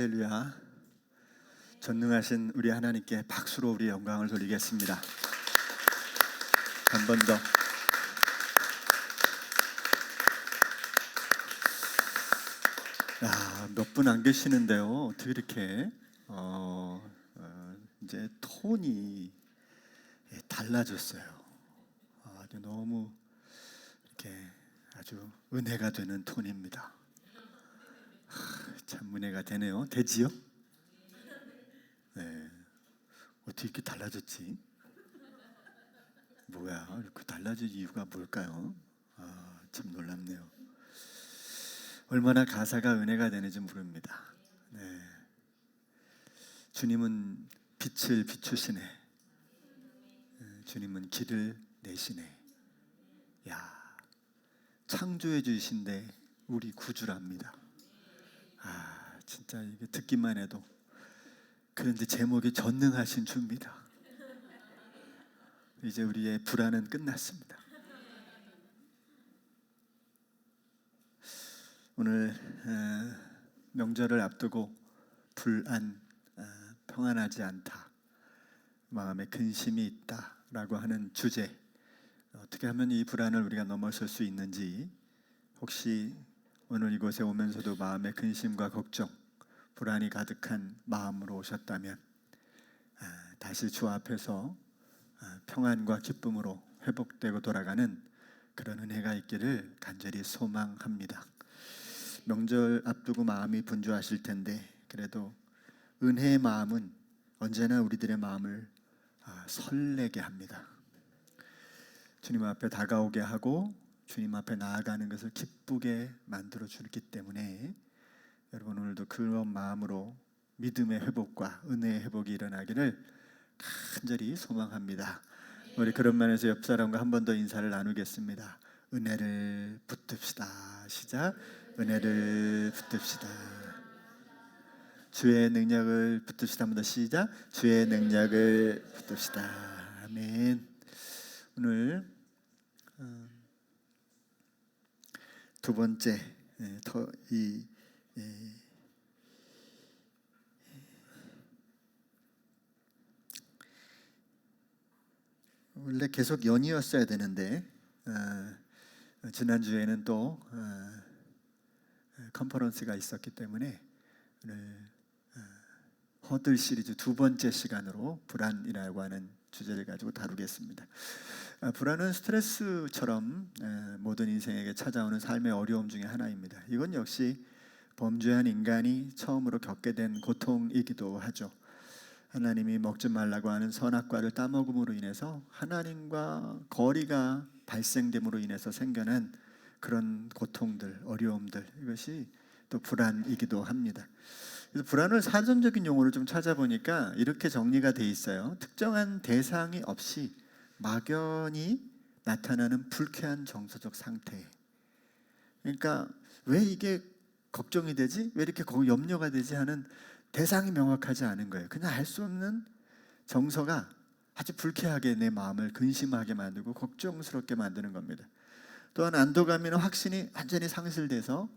할렐루야. 전능하신 우리 하나님께 박수로 우리 영광을 돌리겠습니다. 한 번 더. 몇 분 안 계시는데요. 어떻게 이렇게 이제 톤이 달라졌어요. 아주 너무 이렇게 아주 은혜가 되는 톤입니다. 참 은혜가 되네요. 되지요? 네. 어떻게 이렇게 달라졌지? 뭐야? 이렇게 달라질 이유가 뭘까요? 참 놀랍네요. 얼마나 가사가 은혜가 되는지 모릅니다. 네. 주님은 빛을 비추시네. 주님은 길을 내시네. 야, 창조해 주신데 우리 구주랍니다. 진짜 이게 듣기만 해도. 그런데 제목이 전능하신 주입니다. 이제 우리의 불안은 끝났습니다. 오늘 명절을 앞두고 불안, 평안하지 않다, 마음에 근심이 있다라고 하는 주제, 어떻게 하면 이 불안을 우리가 넘어설 수 있는지, 혹시 오늘 이곳에 오면서도 마음에 근심과 걱정, 불안이 가득한 마음으로 오셨다면 다시 주 앞에서 평안과 기쁨으로 회복되고 돌아가는 그런 은혜가 있기를 간절히 소망합니다. 명절 앞두고 마음이 분주하실 텐데, 그래도 은혜의 마음은 언제나 우리들의 마음을 설레게 합니다. 주님 앞에 다가오게 하고 주님 앞에 나아가는 것을 기쁘게 만들어 주기 때문에, 여러분 오늘도 그런 마음으로 믿음의 회복과 은혜의 회복이 일어나기를 간절히 소망합니다. 우리 그런 면에서 옆 사람과 한 번 더 인사를 나누겠습니다. 은혜를 붙듭시다. 시작. 은혜를 붙듭시다. 주의 능력을 붙듭시다. 한 번 더 시작. 주의 능력을 붙듭시다. 아멘. 오늘 두 번째 원래 계속 연이었어야 되는데 지난주에는 또 컨퍼런스가 있었기 때문에 오늘 허들 시리즈 두 번째 시간으로 불안이라고 하는 주제를 가지고 다루겠습니다. 불안은 스트레스처럼 모든 인생에게 찾아오는 삶의 어려움 중에 하나입니다. 이건 역시 범죄한 인간이 처음으로 겪게 된 고통이기도 하죠. 하나님이 먹지 말라고 하는 선악과를 따먹음으로 인해서 하나님과 거리가 발생됨으로 인해서 생겨난 그런 고통들, 어려움들, 이것이 또 불안이기도 합니다. 그래서 불안을 사전적인 용어를 좀 찾아보니까 이렇게 정리가 돼 있어요. 특정한 대상이 없이 막연히 나타나는 불쾌한 정서적 상태. 그러니까 왜 이게 걱정이 되지? 왜 이렇게 염려가 되지? 하는 대상이 명확하지 않은 거예요. 그냥 알 수 없는 정서가 아주 불쾌하게 내 마음을 근심하게 만들고 걱정스럽게 만드는 겁니다. 또한 안도감이나 확신이 완전히 상실돼서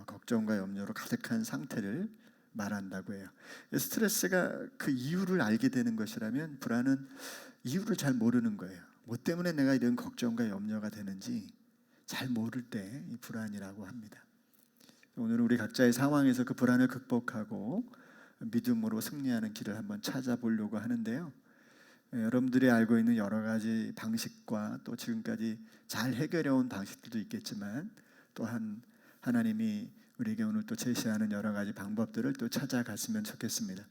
걱정과 염려로 가득한 상태를 말한다고 해요. 스트레스가 그 이유를 알게 되는 것이라면 불안은 이유를 잘 모르는 거예요. 뭐 때문에 내가 이런 걱정과 염려가 되는지 잘 모를 때 이 불안이라고 합니다. 오늘 우리 각자의 상황에서 그 불안을 극복하고 믿음으로 승리하는 길을 한번 찾아보려고 하는데요. 여러분들이 알고 있는 여러 가지 방식과 또 지금까지 잘 해결해 온 방식들도 있겠지만, 또한 하나님이 우리에게 오늘 또 제시하는 여러 가지 방법들을 또 찾아갔으면 좋겠습니다.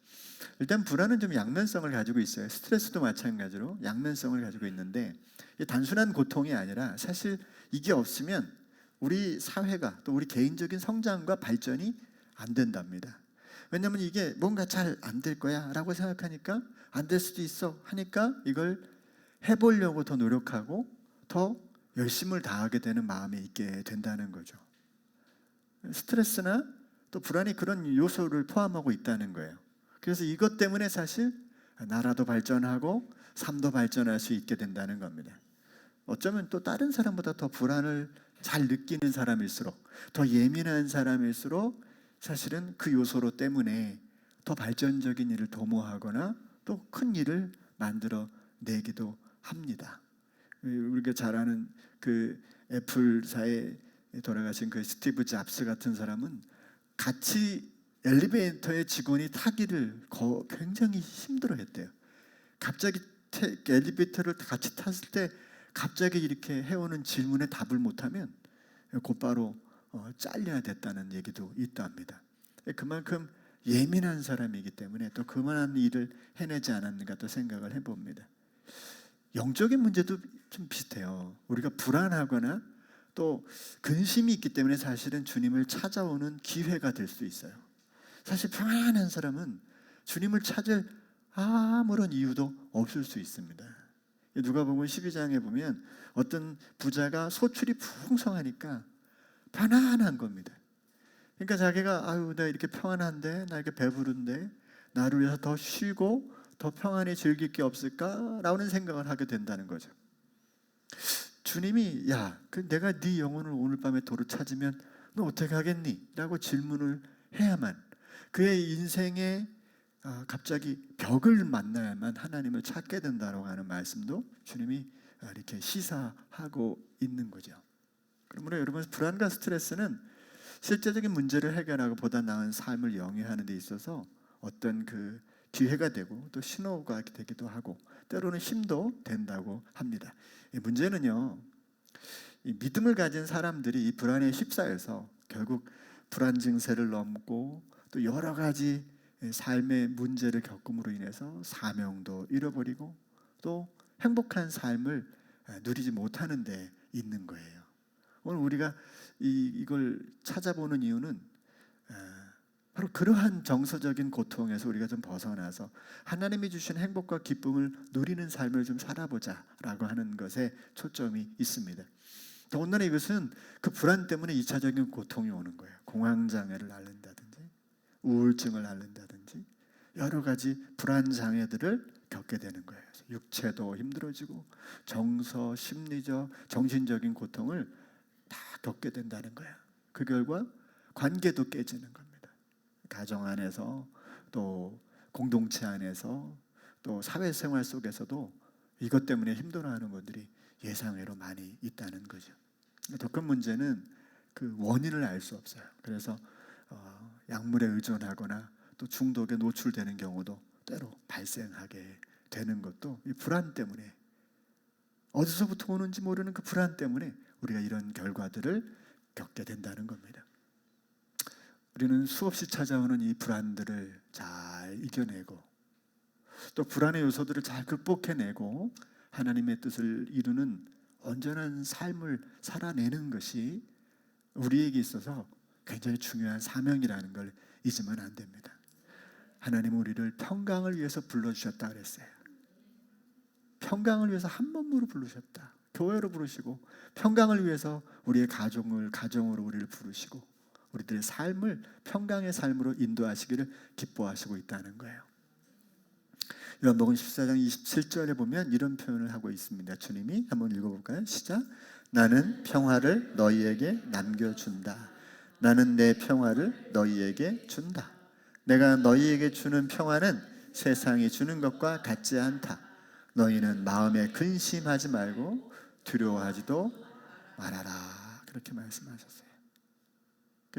일단 불안은 좀 양면성을 가지고 있어요. 스트레스도 마찬가지로 양면성을 가지고 있는데, 단순한 고통이 아니라 사실 이게 없으면 우리 사회가 또 우리 개인적인 성장과 발전이 안 된답니다. 왜냐하면 이게 뭔가 잘 안 될 거야 라고 생각하니까 안 될 수도 있어 하니까 이걸 해보려고 더 노력하고 더 열심을 다하게 되는 마음이 있게 된다는 거죠. 스트레스나 또 불안이 그런 요소를 포함하고 있다는 거예요. 그래서 이것 때문에 사실 나라도 발전하고 삶도 발전할 수 있게 된다는 겁니다. 어쩌면 또 다른 사람보다 더 불안을 잘 느끼는 사람일수록, 더 예민한 사람일수록 사실은 그 요소로 때문에 더 발전적인 일을 도모하거나 또 큰 일을 만들어 내기도 합니다. 우리가 잘 아는 그 애플사에 돌아가신 그 스티브 잡스 같은 사람은 같이 엘리베이터의 직원이 타기를 굉장히 힘들어했대요. 갑자기 엘리베이터를 같이 탔을 때 갑자기 이렇게 해오는 질문에 답을 못하면 곧바로 잘려야 됐다는 얘기도 있답니다. 그만큼 예민한 사람이기 때문에 또 그만한 일을 해내지 않았는가 또 생각을 해봅니다. 영적인 문제도 좀 비슷해요. 우리가 불안하거나 또 근심이 있기 때문에 사실은 주님을 찾아오는 기회가 될 수 있어요. 사실 평안한 사람은 주님을 찾을 아무런 이유도 없을 수 있습니다. 누가복음 12장에 보면 어떤 부자가 소출이 풍성하니까 편안한 겁니다. 그러니까 자기가 아유 나 이렇게 평안한데, 나 이렇게 배부른데 나를 위해서 더 쉬고 더 평안히 즐길 게 없을까라는 생각을 하게 된다는 거죠. 주님이 내가 네 영혼을 오늘 밤에 도로 찾으면 너 어떻게 하겠니? 라고 질문을 해야만, 그의 인생에 갑자기 벽을 만나야만 하나님을 찾게 된다고 하는 말씀도 주님이 이렇게 시사하고 있는 거죠. 그러므로 여러분, 불안과 스트레스는 실제적인 문제를 해결하고 보다 나은 삶을 영위하는 데 있어서 어떤 그 기회가 되고 또 신호가 되기도 하고 때로는 힘도 된다고 합니다. 문제는요, 이 믿음을 가진 사람들이 이 불안에 휩싸여서 결국 불안 증세를 넘고 또 여러 가지 삶의 문제를 겪음으로 인해서 사명도 잃어버리고 또 행복한 삶을 누리지 못하는 데 있는 거예요. 오늘 우리가 이걸 찾아보는 이유는 바로 그러한 정서적인 고통에서 우리가 좀 벗어나서 하나님이 주신 행복과 기쁨을 누리는 삶을 좀 살아보자라고 하는 것에 초점이 있습니다. 더군다나 이것은 그 불안 때문에 2차적인 고통이 오는 거예요. 공황장애를 앓는다든지 우울증을 앓는다든지 여러 가지 불안 장애들을 겪게 되는 거예요. 육체도 힘들어지고 정서, 심리적, 정신적인 고통을 다 겪게 된다는 거예요. 그 결과 관계도 깨지는 겁니다. 가정 안에서 또 공동체 안에서 또 사회생활 속에서도 이것 때문에 힘들어하는 분들이 예상외로 많이 있다는 거죠. 더 큰 문제는 그 원인을 알 수 없어요. 그래서 약물에 의존하거나 또 중독에 노출되는 경우도 때로 발생하게 되는 것도 이 불안 때문에, 어디서부터 오는지 모르는 그 불안 때문에 우리가 이런 결과들을 겪게 된다는 겁니다. 우리는 수없이 찾아오는 이 불안들을 잘 이겨내고 또 불안의 요소들을 잘 극복해내고 하나님의 뜻을 이루는 온전한 삶을 살아내는 것이 우리에게 있어서 굉장히 중요한 사명이라는 걸 잊으면 안 됩니다. 하나님은 우리를 평강을 위해서 불러주셨다 그랬어요. 평강을 위해서 한 몸으로 부르셨다. 교회로 부르시고 평강을 위해서 우리의 가정으로 우리를 부르시고 우리들의 삶을 평강의 삶으로 인도하시기를 기뻐하시고 있다는 거예요. 요한복음 14장 27절에 보면 이런 표현을 하고 있습니다. 주님이 한번 읽어볼까요? 시작. 나는 평화를 너희에게 남겨준다. 나는 내 평화를 너희에게 준다. 내가 너희에게 주는 평화는 세상이 주는 것과 같지 않다. 너희는 마음에 근심하지 말고 두려워하지도 말아라. 그렇게 말씀하셨어요.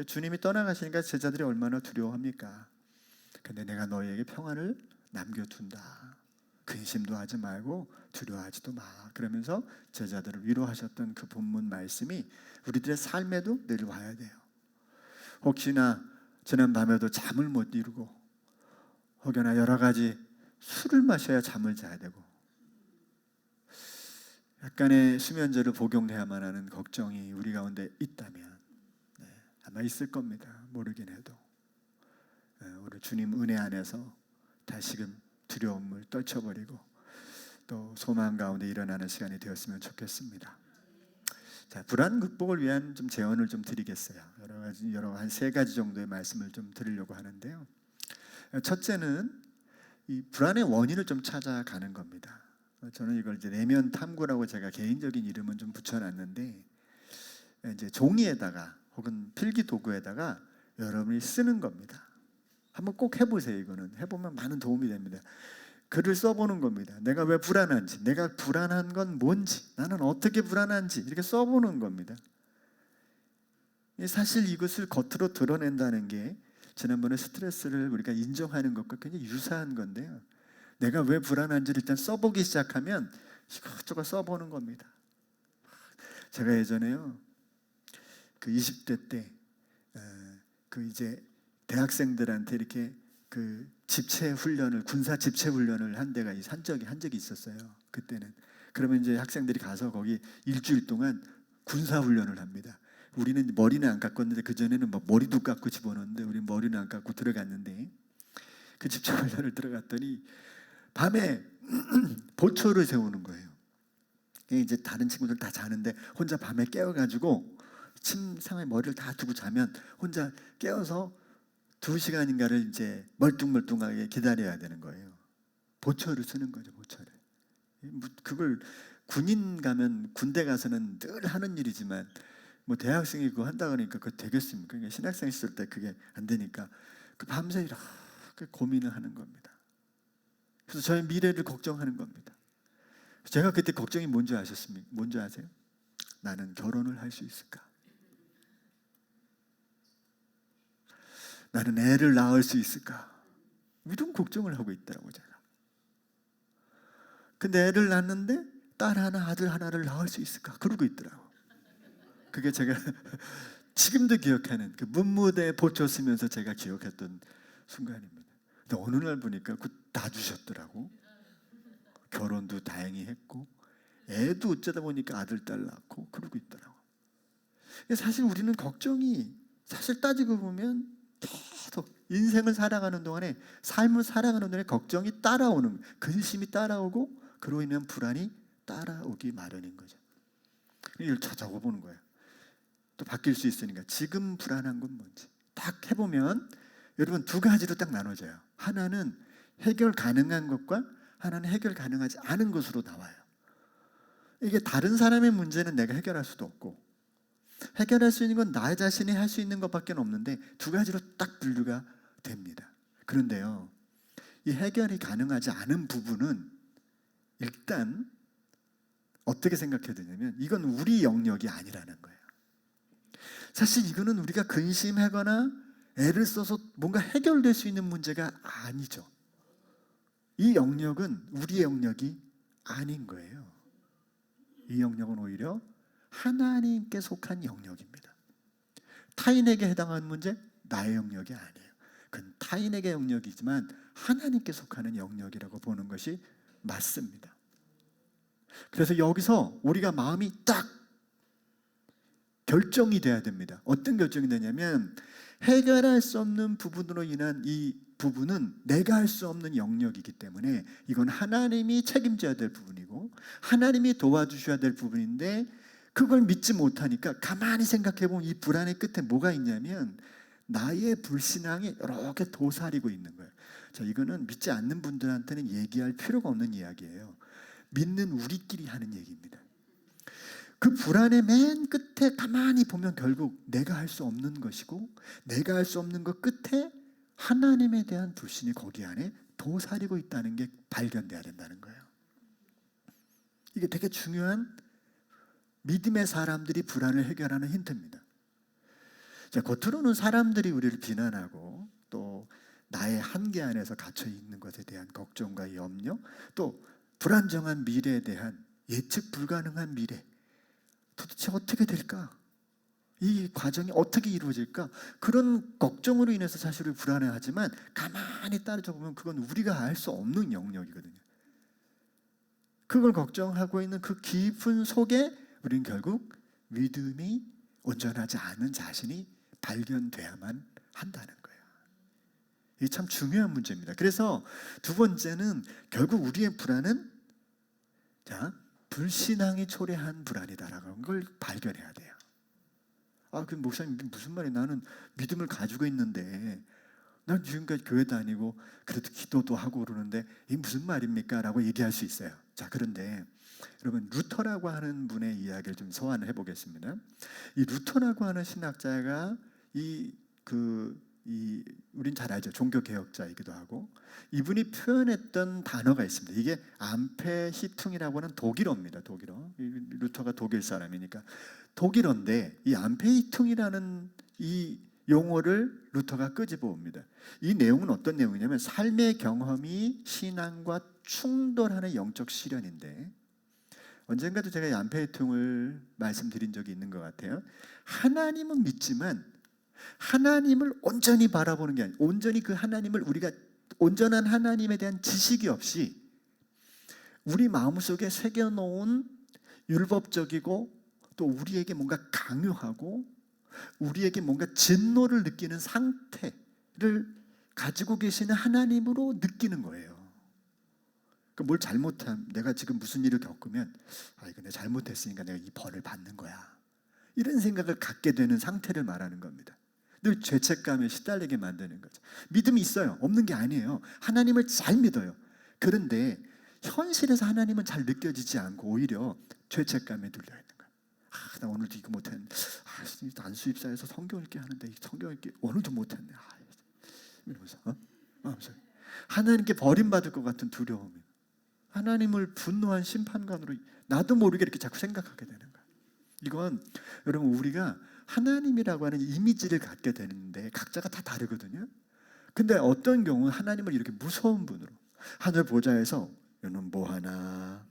주님이 떠나가시니까 제자들이 얼마나 두려워합니까? 근데 내가 너희에게 평화를 남겨둔다. 근심도 하지 말고 두려워하지도 마. 그러면서 제자들을 위로하셨던 그 본문 말씀이 우리들의 삶에도 늘 와야 돼요. 혹시나 지난 밤에도 잠을 못 이루고 혹여나 여러 가지 술을 마셔야 잠을 자야 되고 약간의 수면제를 복용해야만 하는 걱정이 우리 가운데 있다면 아마 있을 겁니다. 모르긴 해도 우리 주님 은혜 안에서 다시금 두려움을 떨쳐버리고 또 소망 가운데 일어나는 시간이 되었으면 좋겠습니다. 자, 불안 극복을 위한 좀 제언을 좀 드리겠어요. 여러 한 세 가지 정도의 말씀을 좀 드리려고 하는데요. 첫째는 이 불안의 원인을 좀 찾아가는 겁니다. 저는 이걸 이제 내면 탐구라고 제가 개인적인 이름은 좀 붙여놨는데, 이제 종이에다가 혹은 필기 도구에다가 여러분이 쓰는 겁니다. 한번 꼭 해보세요. 이거는 해보면 많은 도움이 됩니다. 글을 써보는 겁니다. 내가 왜 불안한지, 내가 불안한 건 뭔지, 나는 어떻게 불안한지 이렇게 써보는 겁니다. 사실 이것을 겉으로 드러낸다는 게 지난번에 스트레스를 우리가 인정하는 것과 굉장히 유사한 건데요. 내가 왜 불안한지를 일단 써보기 시작하면 이것저것 써보는 겁니다. 제가 예전에요, 그 20대 때, 그 이제 대학생들한테 이렇게 그 집체 훈련을, 군사 집체 훈련을 한 적이 있었어요. 그때는. 그러면 이제 학생들이 가서 거기 일주일 동안 군사 훈련을 합니다. 우리는 머리는 안 깎았는데, 그 전에는 뭐 머리도 깎고 집어넣는데 우리는 머리는 안 깎고 들어갔는데, 그 집체 훈련을 들어갔더니 밤에 보초를 세우는 거예요. 이제 다른 친구들 다 자는데 혼자 밤에 깨워가지고 침상에 머리를 다 두고 자면 혼자 깨워서 2시간인가를 이제 멀뚱멀뚱하게 기다려야 되는 거예요. 보초를 쓰는 거죠, 보초를. 그걸 군인 가면, 군대 가서는 늘 하는 일이지만 뭐 대학생이 그거 한다 그러니까 그거 되겠습니까? 그러니까 신학생 있을 때 그게 안 되니까 그 밤새 이렇게 고민을 하는 겁니다. 그래서 저의 미래를 걱정하는 겁니다. 제가 그때 걱정이 뭔지 아셨습니까? 뭔지 아세요? 나는 결혼을 할 수 있을까? 나는 애를 낳을 수 있을까? 이런 걱정을 하고 있더라고요, 제가. 근데 애를 낳는데 딸 하나, 아들 하나를 낳을 수 있을까? 그러고 있더라고요. 그게 제가 지금도 기억하는, 그 문무대 보초 쓰면서 제가 기억했던 순간입니다. 근데 어느 날 보니까 그 놔주셨더라고. 결혼도 다행히 했고 애도 어쩌다 보니까 아들, 딸 낳고 그러고 있더라고. 사실 우리는 걱정이, 사실 따지고 보면 계속 인생을 살아가는 동안에, 삶을 살아가는 동안에 걱정이 따라오는, 근심이 따라오고 그로 인한 불안이 따라오기 마련인 거죠. 이걸 적어보는 거예요. 또 바뀔 수 있으니까 지금 불안한 건 뭔지 딱 해보면 여러분 2가지로 딱 나눠져요. 하나는 해결 가능한 것과 하나는 해결 가능하지 않은 것으로 나와요. 이게 다른 사람의 문제는 내가 해결할 수도 없고 해결할 수 있는 건 나 자신이 할 수 있는 것밖에 없는데 2가지로 딱 분류가 됩니다. 그런데요, 이 해결이 가능하지 않은 부분은 일단 어떻게 생각해야 되냐면 이건 우리 영역이 아니라는 거예요. 사실 이거는 우리가 근심하거나 애를 써서 뭔가 해결될 수 있는 문제가 아니죠. 이 영역은 우리의 영역이 아닌 거예요. 이 영역은 오히려 하나님께 속한 영역입니다. 타인에게 해당하는 문제, 나의 영역이 아니에요. 그건 타인에게 영역이지만 하나님께 속하는 영역이라고 보는 것이 맞습니다. 그래서 여기서 우리가 마음이 딱 결정이 돼야 됩니다. 어떤 결정이 되냐면 해결할 수 없는 부분으로 인한 이 부분은 내가 할 수 없는 영역이기 때문에 이건 하나님이 책임져야 될 부분이고 하나님이 도와주셔야 될 부분인데 그걸 믿지 못하니까 가만히 생각해보면 이 불안의 끝에 뭐가 있냐면 나의 불신앙이 이렇게 도사리고 있는 거예요. 자, 이거는 믿지 않는 분들한테는 얘기할 필요가 없는 이야기예요. 믿는 우리끼리 하는 얘기입니다. 그 불안의 맨 끝에 가만히 보면 결국 내가 할 수 없는 것이고 내가 할 수 없는 것 끝에 하나님에 대한 불신이 거기 안에 도사리고 있다는 게 발견돼야 된다는 거예요. 이게 되게 중요한 믿음의 사람들이 불안을 해결하는 힌트입니다. 자, 겉으로는 사람들이 우리를 비난하고 또 나의 한계 안에서 갇혀 있는 것에 대한 걱정과 염려, 또 불안정한 미래에 대한 예측 불가능한 미래, 도대체 어떻게 될까? 이 과정이 어떻게 이루어질까? 그런 걱정으로 인해서 사실 불안해하지만 가만히 따져 보면 그건 우리가 알 수 없는 영역이거든요. 그걸 걱정하고 있는 그 깊은 속에 우리는 결국 믿음이 온전하지 않은 자신이 발견돼야만 한다는 거예요. 이게 참 중요한 문제입니다. 그래서 2번째는 결국 우리의 불안은 불신앙이 초래한 불안이다라는 걸 발견해야 돼요. 그 목사님 무슨 말이에요? 나는 믿음을 가지고 있는데 난 지금까지 교회 다니고 그래도 기도도 하고 그러는데 이게 무슨 말입니까? 라고 얘기할 수 있어요. 자, 그런데 여러분 루터라고 하는 분의 이야기를 좀 소환을 해보겠습니다. 이 루터라고 하는 신학자가 우린 잘 알죠. 종교 개혁자이기도 하고 이분이 표현했던 단어가 있습니다. 이게 암페히퉁이라고 하는 독일어입니다. 독일어. 루터가 독일 사람이니까 독일어인데 이 암페히퉁이라는 이 용어를 루터가 끄집어 옵니다. 이 내용은 어떤 내용이냐면 삶의 경험이 신앙과 충돌하는 영적 시련인데, 언젠가도 제가 이 암페히퉁을 말씀드린 적이 있는 것 같아요. 하나님은 믿지만 하나님을 온전히 바라보는 게 아니라 온전히 그 하나님을 우리가 온전한 하나님에 대한 지식이 없이 우리 마음속에 새겨놓은 율법적이고 또 우리에게 뭔가 강요하고 우리에게 뭔가 진노를 느끼는 상태를 가지고 계시는 하나님으로 느끼는 거예요. 그러니까 뭘 잘못한, 내가 지금 무슨 일을 겪으면 이거 내가 잘못했으니까 내가 이 벌을 받는 거야, 이런 생각을 갖게 되는 상태를 말하는 겁니다. 늘 죄책감에 시달리게 만드는 거죠. 믿음이 있어요. 없는 게 아니에요. 하나님을 잘 믿어요. 그런데 현실에서 하나님은 잘 느껴지지 않고 오히려 죄책감에 눌려 있는 거예요. 나 오늘도 이거 못했는데, 안수입사에서 성경 읽기 하는데 성경 읽기 오늘도 못했네. 이러면서 하나님께 버림받을 것 같은 두려움이, 하나님을 분노한 심판관으로 나도 모르게 이렇게 자꾸 생각하게 되는 거예요. 이건 여러분, 우리가 하나님이라고 하는 이미지를 갖게 되는데 각자가 다 다르거든요. 근데 어떤 경우는 하나님을 이렇게 무서운 분으로, 하늘 보좌에서 너는 뭐하나,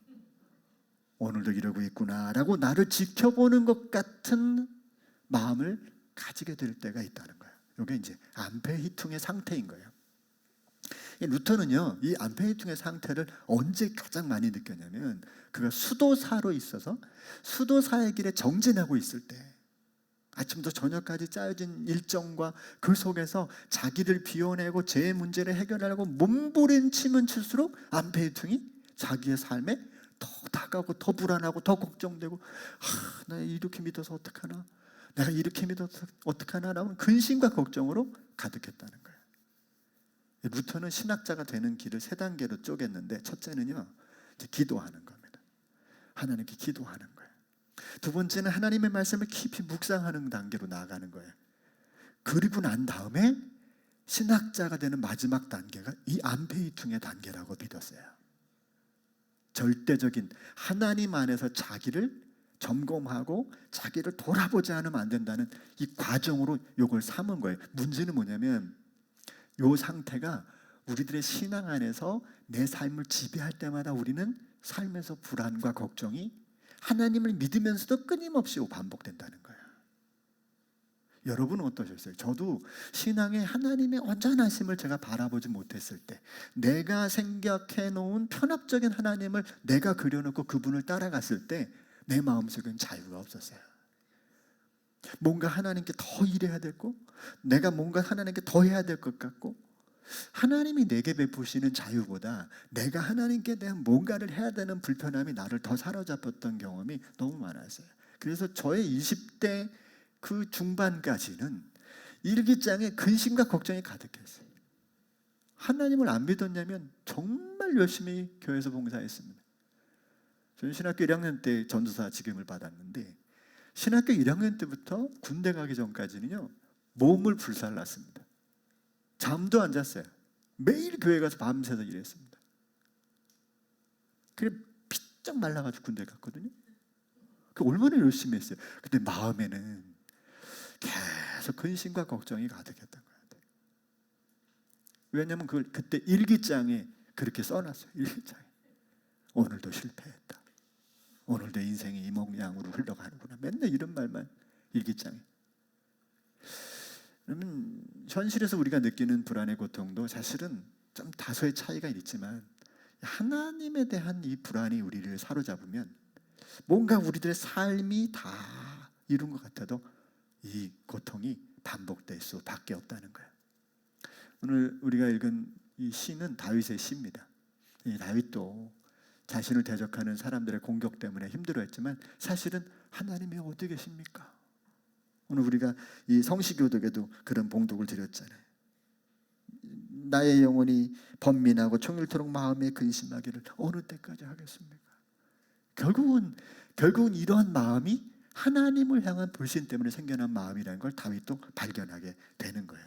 오늘도 이러고 있구나 라고 나를 지켜보는 것 같은 마음을 가지게 될 때가 있다는 거예요. 이게 이제 암페히퉁의 상태인 거예요. 루터는요, 이 암페히퉁의 상태를 언제 가장 많이 느꼈냐면, 그가 수도사로 있어서 수도사의 길에 정진하고 있을 때, 아침부터 저녁까지 짜여진 일정과 그 속에서 자기를 비워내고 제 문제를 해결하려고 몸부림치면 칠수록 암페히퉁이 자기의 삶에 더 다가오고 더 불안하고 더 걱정되고, 나 이렇게 믿어서 어떡하나, 내가 이렇게 믿어서 어떡하나 라는 근심과 걱정으로 가득했다는 거예요. 루터는 신학자가 되는 길을 세 단계로 쪼갰는데, 첫째는요, 기도하는 겁니다. 하나님께 기도하는 거예요. 두 번째는 하나님의 말씀을 깊이 묵상하는 단계로 나아가는 거예요. 그리고 난 다음에 신학자가 되는 마지막 단계가 이 암페히퉁의 단계라고 믿었어요. 절대적인 하나님 안에서 자기를 점검하고 자기를 돌아보지 않으면 안 된다는 이 과정으로 이걸 삼은 거예요. 문제는 뭐냐면, 이 상태가 우리들의 신앙 안에서 내 삶을 지배할 때마다 우리는 삶에서 불안과 걱정이 하나님을 믿으면서도 끊임없이 반복된다는 거예요. 여러분은 어떠셨어요? 저도 신앙의 하나님의 온전하심을 제가 바라보지 못했을 때, 내가 생각해 놓은 편협적인 하나님을 내가 그려놓고 그분을 따라갔을 때 내 마음속엔 자유가 없었어요. 뭔가 하나님께 더 일해야 되고, 내가 뭔가 하나님께 더 해야 될 것 같고, 하나님이 내게 베푸시는 자유보다 내가 하나님께 대한 뭔가를 해야 되는 불편함이 나를 더 사로잡았던 경험이 너무 많았어요. 그래서 저의 20대 그 중반까지는 일기장에 근심과 걱정이 가득했어요. 하나님을 안 믿었냐면 정말 열심히 교회에서 봉사했습니다. 저는 신학교 1학년 때 전도사 직임을 받았는데, 신학교 1학년 때부터 군대 가기 전까지는요, 몸을 불살랐습니다. 잠도 안 잤어요. 매일 교회 가서 밤새서 일했습니다. 그래 피쩍 말라가지고 군대 갔거든요. 얼마나 열심히 했어요. 근데 마음에는 계속 근심과 걱정이 가득했던 것 같아요. 왜냐하면 그걸 그때 일기장에 그렇게 써놨어요. 일기장에. 오늘도 실패했다. 오늘도 인생이 이 모양으로 흘러가는구나. 맨날 이런 말만 일기장에. 그러면 현실에서 우리가 느끼는 불안의 고통도 사실은 좀 다소의 차이가 있지만, 하나님에 대한 이 불안이 우리를 사로잡으면 뭔가 우리들의 삶이 다 이룬 것 같아도 이 고통이 반복될 수밖에 없다는 거예요. 오늘 우리가 읽은 이 시는 다윗의 시입니다. 이 다윗도 자신을 대적하는 사람들의 공격 때문에 힘들어했지만 사실은 하나님이 어디 계십니까? 오늘 우리가 이 성시교독에도 그런 봉독을 드렸잖아요. 나의 영혼이 번민하고 종일토록 마음에 근심하기를 어느 때까지 하겠습니까? 결국은 이러한 마음이 하나님을 향한 불신 때문에 생겨난 마음이라는 걸 다윗도 발견하게 되는 거예요.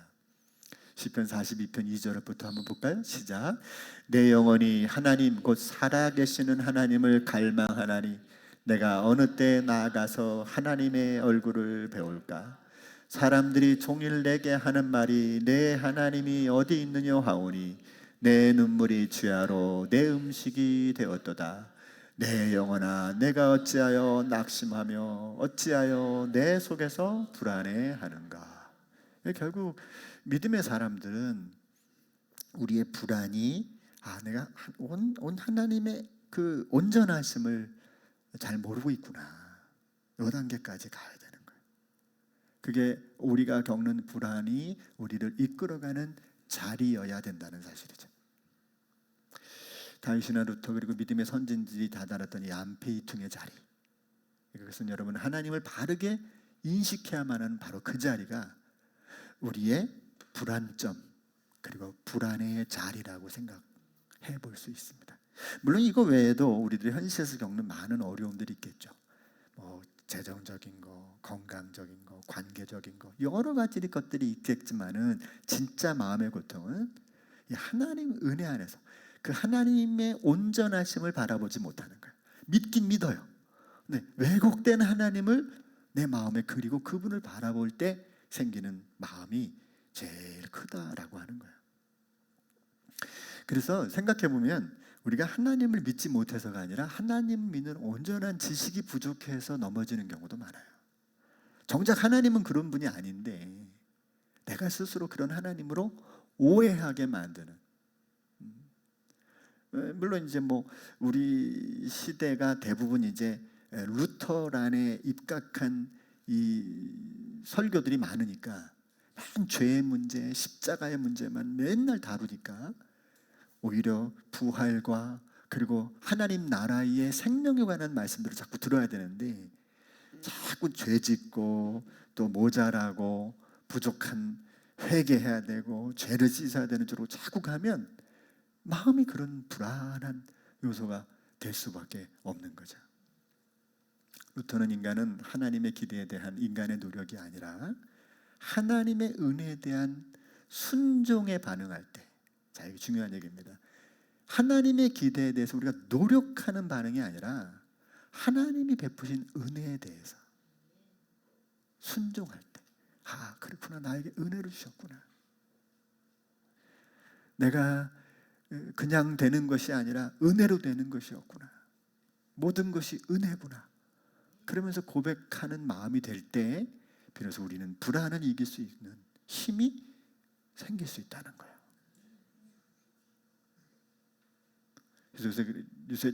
시편 42편 2절부터 한번 볼까요? 시작. 내 영혼이 하나님 곧 살아계시는 하나님을 갈망하나니 내가 어느 때 나아가서 하나님의 얼굴을 배울까? 사람들이 종일 내게 하는 말이 내 하나님이 어디 있느냐 하오니 내 눈물이 주야로 내 음식이 되었도다. 내 영혼아 내가 어찌하여 낙심하며 어찌하여 내 속에서 불안해하는가? 결국 믿음의 사람들은 우리의 불안이 내가 온 하나님의 그 온전하심을 잘 모르고 있구나. 이 단계까지 가야 되는 거예요. 그게 우리가 겪는 불안이 우리를 이끌어가는 자리여야 된다는 사실이죠. 다윗이나 루터 그리고 믿음의 선진들이 다다랐던 이 안페이퉁의 자리, 그것은 여러분 하나님을 바르게 인식해야만 하는 바로 그 자리가 우리의 불안점 그리고 불안의 자리라고 생각해 볼 수 있습니다. 물론 이거 외에도 우리들이 현실에서 겪는 많은 어려움들이 있겠죠. 재정적인 거, 건강적인 거, 관계적인 거, 여러 가지 것들이 있겠지만은 진짜 마음의 고통은 이 하나님 은혜 안에서 그 하나님의 온전하심을 바라보지 못하는 거예요. 믿긴 믿어요. 네, 왜곡된 하나님을 내 마음에 그리고 그분을 바라볼 때 생기는 마음이 제일 크다라고 하는 거예요. 그래서 생각해 보면 우리가 하나님을 믿지 못해서가 아니라 하나님 믿는 온전한 지식이 부족해서 넘어지는 경우도 많아요. 정작 하나님은 그런 분이 아닌데 내가 스스로 그런 하나님으로 오해하게 만드는. 물론 이제 우리 시대가 대부분 이제 루터란에 입각한 이 설교들이 많으니까 맨 죄의 문제, 십자가의 문제만 맨날 다루니까 오히려 부활과 그리고 하나님 나라의 생명에 관한 말씀들을 자꾸 들어야 되는데 자꾸 죄 짓고 또 모자라고 부족한 회개해야 되고 죄를 씻어야 되는 쪽으로 자꾸 가면 마음이 그런 불안한 요소가 될 수밖에 없는 거죠. 루터는 인간은 하나님의 기대에 대한 인간의 노력이 아니라 하나님의 은혜에 대한 순종에 반응할 때, 자, 이게 중요한 얘기입니다. 하나님의 기대에 대해서 우리가 노력하는 반응이 아니라 하나님이 베푸신 은혜에 대해서 순종할 때, 그렇구나, 나에게 은혜를 주셨구나. 내가 그냥 되는 것이 아니라 은혜로 되는 것이었구나. 모든 것이 은혜구나. 그러면서 고백하는 마음이 될 때 비로소 우리는 불안을 이길 수 있는 힘이 생길 수 있다는 거예요. 그래서 요새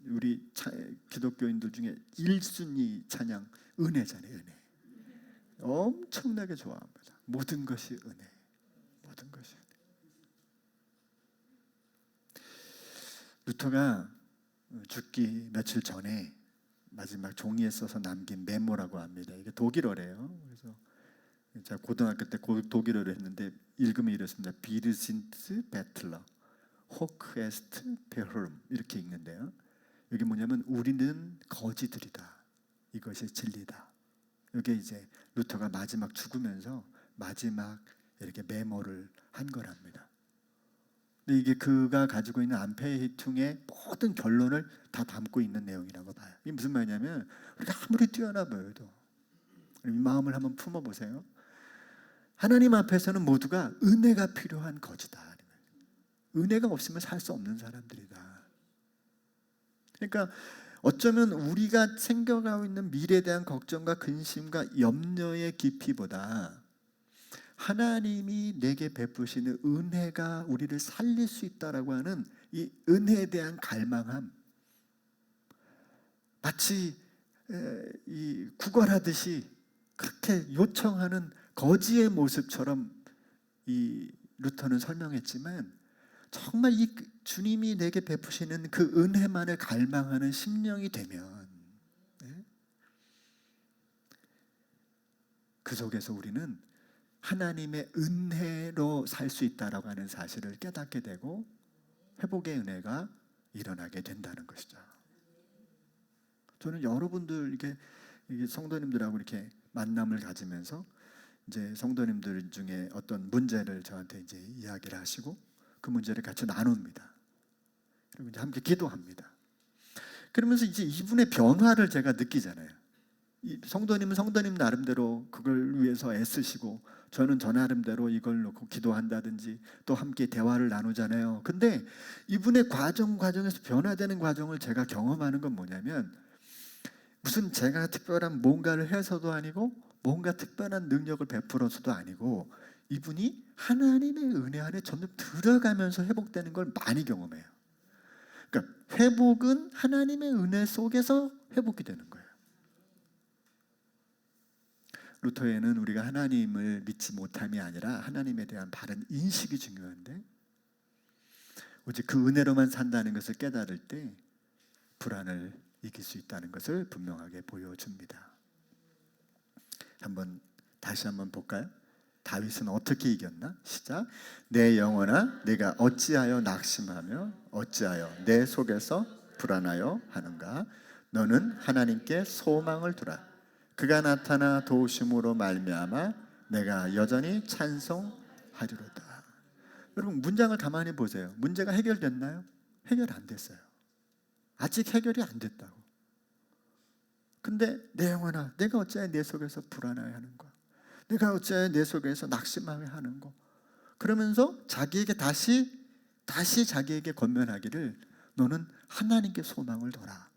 우리 기독교인들 중에 1순위 찬양 은혜잖아요. 은혜. 엄청나게 좋아합니다. 모든 것이 은혜. 모든 것이 은혜. 루터가 죽기 며칠 전에 마지막 종이에 써서 남긴 메모라고 합니다. 이게 독일어래요. 그래서 제가 고등학교 때 독일어를 했는데 읽으면 이렇습니다. 비르신트 베틀러 호크에스트 베흐름 이렇게 읽는데요. 이게 뭐냐면 우리는 거지들이다. 이것이 진리다. 이게 이제 루터가 마지막 죽으면서 마지막 이렇게 메모를 한 거랍니다. 근데 이게 그가 가지고 있는 안페히퉁의 모든 결론을 다 담고 있는 내용이라고 봐요. 이게 무슨 말이냐면 우리가 아무리 뛰어나 보여도 이 마음을 한번 품어보세요. 하나님 앞에서는 모두가 은혜가 필요한 거지다. 은혜가 없으면 살 수 없는 사람들이다. 그러니까 어쩌면 우리가 생겨가고 있는 미래에 대한 걱정과 근심과 염려의 깊이보다 하나님이 내게 베푸시는 은혜가 우리를 살릴 수 있다라고 하는 이 은혜에 대한 갈망함, 마치 이 구걸하듯이 그렇게 요청하는 거지의 모습처럼 이 루터는 설명했지만 정말 이 주님이 내게 베푸시는 그 은혜만을 갈망하는 심령이 되면 그 속에서 우리는 하나님의 은혜로 살 수 있다라고 하는 사실을 깨닫게 되고 회복의 은혜가 일어나게 된다는 것이죠. 저는 여러분들 이게 이게 성도님들하고 이렇게 만남을 가지면서 이제 성도님들 중에 어떤 문제를 저한테 이제 이야기를 하시고 그 문제를 같이 나눕니다. 그리고 이제 함께 기도합니다. 그러면서 이제 이분의 변화를 제가 느끼잖아요. 이 성도님은 성도님 나름대로 그걸 위해서 애쓰시고 저는 저 나름대로 이걸 놓고 기도한다든지 또 함께 대화를 나누잖아요. 근데 이분의 과정에서 변화되는 과정을 제가 경험하는 건 뭐냐면 무슨 제가 특별한 뭔가를 해서도 아니고 뭔가 특별한 능력을 베풀어서도 아니고 이분이 하나님의 은혜 안에 점점 들어가면서 회복되는 걸 많이 경험해요. 그러니까 회복은 하나님의 은혜 속에서 회복이 되는 거예요. 루터에는 우리가 하나님을 믿지 못함이 아니라 하나님에 대한 바른 인식이 중요한데 오직 그 은혜로만 산다는 것을 깨달을 때 불안을 이길 수 있다는 것을 분명하게 보여줍니다. 다시 한번 볼까요? 다윗은 어떻게 이겼나? 시작. 내 영혼아 내가 어찌하여 낙심하며 어찌하여 내 속에서 불안하여 하는가? 너는 하나님께 소망을 두라. 그가 나타나 도우심으로 말미암아 내가 여전히 찬송하리로다. 여러분 문장을 가만히 보세요. 문제가 해결됐나요? 해결 안 됐어요. 아직 해결이 안 됐다고. 근데 내 영혼아 내가 어찌하여 내 속에서 불안하여 하는가? 내가 어찌하여 내 속에서 낙심하여 하는가? 그러면서 자기에게 다시 자기에게 권면하기를 너는 하나님께 소망을 둬라.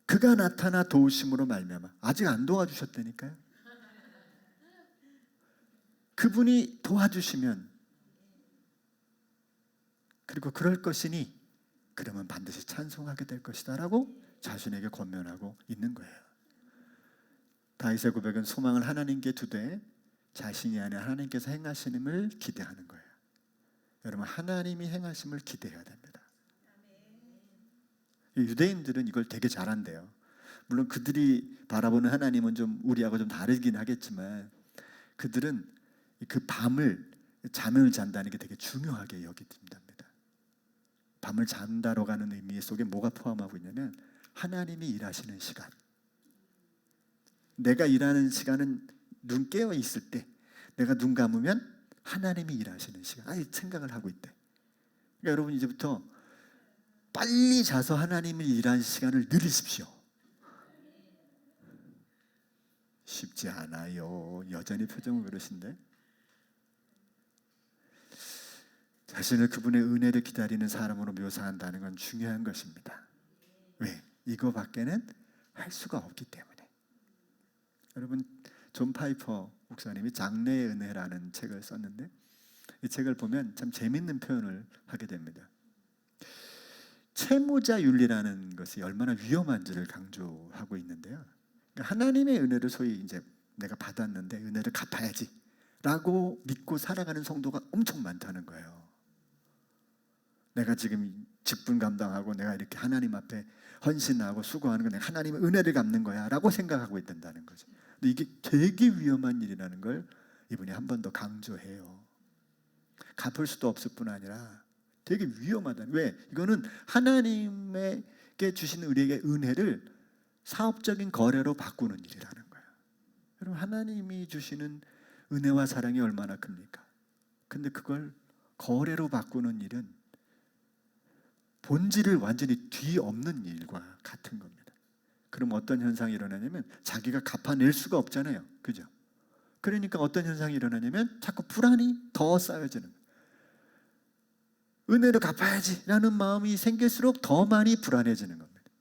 그가 나타나 도우심으로 말미암아 아직 안 도와주셨다니까요. 그분이 도와주시면 그리고 그럴 것이니 그러면 반드시 찬송하게 될 것이다 라고 자신에게 권면하고 있는 거예요. 다윗의 고백은 소망을 하나님께 두되 자신이 아니라 하나님께서 행하시는 기대하는 거예요. 여러분 하나님이 행하심을 기대해야 됩니다. 유대인들은 이걸 되게 잘한대요. 물론 그들이 바라보는 하나님은 좀 우리하고 좀 다르긴 하겠지만 그들은 그 밤을 잠을 잔다는 게 되게 중요하게 여긴답니다. 밤을 잔다로 가는 의미 속에 뭐가 포함하고 있냐면 하나님이 일하시는 시간. 내가 일하는 시간은 눈 깨어 있을 때, 내가 눈 감으면 하나님이 일하시는 시간. 아예 생각을 하고 있대. 그러니까 여러분 이제부터 빨리 자서 하나님이 일하는 시간을 늘리십시오. 쉽지 않아요. 여전히 표정은 그러신데. 자신을 그분의 은혜를 기다리는 사람으로 묘사한다는 건 중요한 것입니다. 왜? 이거밖에는 할 수가 없기 때문에. 여러분 존 파이퍼 목사님이 장래의 은혜라는 책을 썼는데 이 책을 보면 참 재밌는 표현을 하게 됩니다. 채무자 윤리라는 것이 얼마나 위험한지를 강조하고 있는데요. 그러니까 하나님의 은혜를 소위 이제 내가 받았는데 은혜를 갚아야지라고 믿고 살아가는 성도가 엄청 많다는 거예요. 내가 지금 직분 감당하고 내가 이렇게 하나님 앞에 헌신하고 수고하는 건 내가 하나님의 은혜를 갚는 거야 라고 생각하고 있다는 거죠. 근데 이게 되게 위험한 일이라는 걸 이분이 한 번 더 강조해요. 갚을 수도 없을 뿐 아니라 되게 위험하다. 왜? 이거는 하나님에게 주시는 우리에게 은혜를 사업적인 거래로 바꾸는 일이라는 거예요. 여러분 하나님이 주시는 은혜와 사랑이 얼마나 큽니까? 근데 그걸 거래로 바꾸는 일은 본질을 완전히 뒤엎는 일과 같은 겁니다. 그럼 어떤 현상이 일어나냐면 자기가 갚아낼 수가 없잖아요. 그죠? 그러니까 어떤 현상이 일어나냐면 자꾸 불안이 더 쌓여지는 거예요. 은혜를 갚아야지 라는 마음이 생길수록 더 많이 불안해지는 겁니다.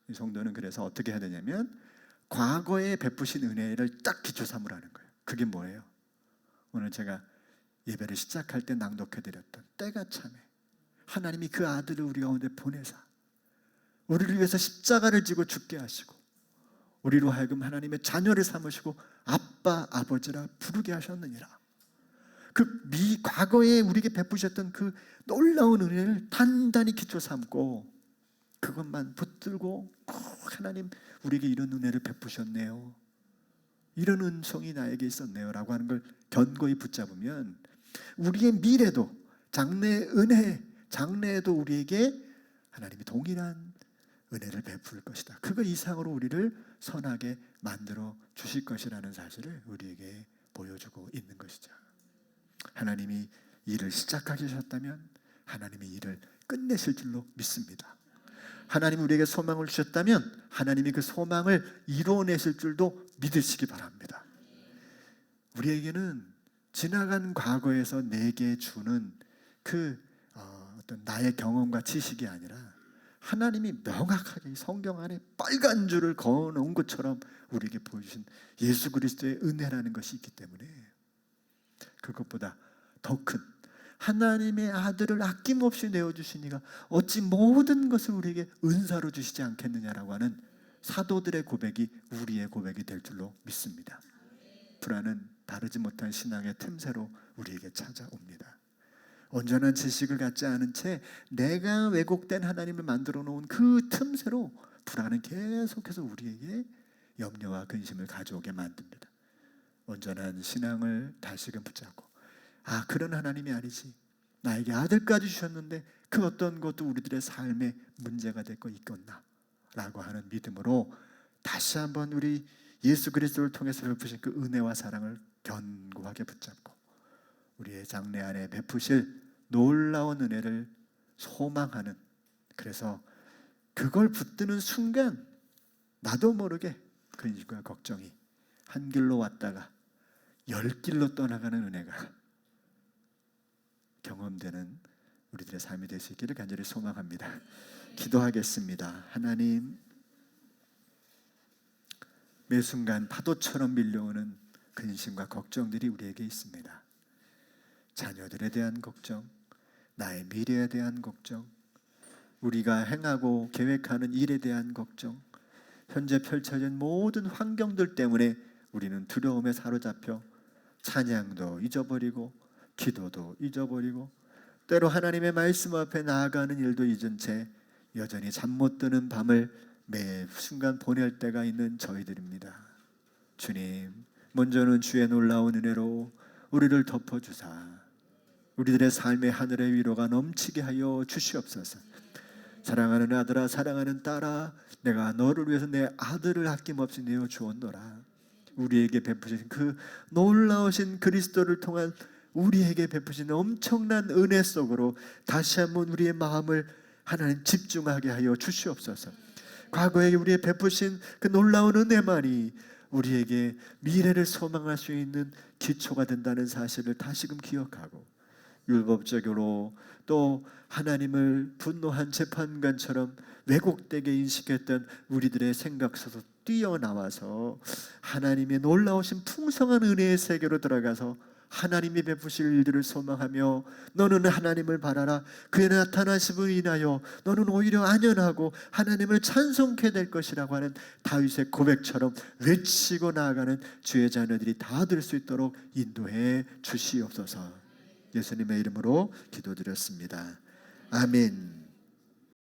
이 성도는 그래서 어떻게 해야 되냐면 과거에 베푸신 은혜를 딱 기초 삼으라는 거예요. 그게 뭐예요? 오늘 제가 예배를 시작할 때 낭독해드렸던 때가 참에 하나님이 그 아들을 우리 가운데 보내사 우리를 위해서 십자가를 지고 죽게 하시고 우리로 하여금 하나님의 자녀를 삼으시고 아빠 아버지라 부르게 하셨느니라. 과거에 우리에게 베푸셨던 그 놀라운 은혜를 단단히 기초 삼고 그것만 붙들고 하나님 우리에게 이런 은혜를 베푸셨네요, 이런 은총이 나에게 있었네요 라고 하는 걸 견고히 붙잡으면 우리의 미래도 장래의 은혜, 장래에도 우리에게 하나님이 동일한 은혜를 베풀 것이다. 그거 이상으로 우리를 선하게 만들어 주실 것이라는 사실을 우리에게 보여주고 있는 것이죠. 하나님이 일을 시작하셨다면 하나님이 일을 끝내실 줄로 믿습니다. 하나님이 우리에게 소망을 주셨다면 하나님이 그 소망을 이루어내실 줄도 믿으시기 바랍니다. 우리에게는 지나간 과거에서 내게 주는 그 어떤 나의 경험과 지식이 아니라 하나님이 명확하게 성경 안에 빨간 줄을 그어놓은 것처럼 우리에게 보여주신 예수 그리스도의 은혜라는 것이 있기 때문에 그것보다 더 큰 하나님의 아들을 아낌없이 내어주신 이가 어찌 모든 것을 우리에게 은사로 주시지 않겠느냐라고 하는 사도들의 고백이 우리의 고백이 될 줄로 믿습니다. 불안은 다르지 못한 신앙의 틈새로 우리에게 찾아옵니다. 온전한 지식을 갖지 않은 채 내가 왜곡된 하나님을 만들어 놓은 그 틈새로 불안은 계속해서 우리에게 염려와 근심을 가져오게 만듭니다. 온전한 신앙을 다시금 붙잡고 그런 하나님이 아니지, 나에게 아들까지 주셨는데 그 어떤 것도 우리들의 삶에 문제가 될 거 있겠나 라고 하는 믿음으로 다시 한번 우리 예수 그리스도를 통해서 베푸신 그 은혜와 사랑을 견고하게 붙잡고 우리의 장래 안에 베푸실 놀라운 은혜를 소망하는, 그래서 그걸 붙드는 순간 나도 모르게 근심과 걱정이 한 길로 왔다가 10길로 떠나가는 은혜가 경험되는 우리들의 삶이 될 수 있기를 간절히 소망합니다. 기도하겠습니다. 하나님, 매 순간 파도처럼 밀려오는 근심과 걱정들이 우리에게 있습니다. 자녀들에 대한 걱정, 나의 미래에 대한 걱정, 우리가 행하고 계획하는 일에 대한 걱정, 현재 펼쳐진 모든 환경들 때문에 우리는 두려움에 사로잡혀 찬양도 잊어버리고 기도도 잊어버리고 때로 하나님의 말씀 앞에 나아가는 일도 잊은 채 여전히 잠 못 드는 밤을 매 순간 보낼 때가 있는 저희들입니다. 주님, 먼저는 주의 놀라운 은혜로 우리를 덮어주사 우리들의 삶의 하늘의 위로가 넘치게 하여 주시옵소서. 사랑하는 아들아, 사랑하는 딸아, 내가 너를 위해서 내 아들을 아낌없이 내어 주었노라. 우리에게 베푸신 그 놀라우신 그리스도를 통한 우리에게 베푸신 엄청난 은혜 속으로 다시 한번 우리의 마음을 하나님 집중하게 하여 주시옵소서. 과거에 우리의 베푸신 그 놀라운 은혜만이 우리에게 미래를 소망할 수 있는 기초가 된다는 사실을 다시금 기억하고, 율법적으로 또 하나님을 분노한 재판관처럼 왜곡되게 인식했던 우리들의 생각 속에서 뛰어나와서 하나님의 놀라우신 풍성한 은혜의 세계로 들어가서 하나님이 베푸실 일들을 소망하며 너는 하나님을 바라라. 그의 나타나심을 인하여 너는 오히려 안연하고 하나님을 찬송케 될 것이라고 하는 다윗의 고백처럼 외치고 나아가는 주의 자녀들이 다 될 수 있도록 인도해 주시옵소서. 예수님의 이름으로 기도드렸습니다. 아멘.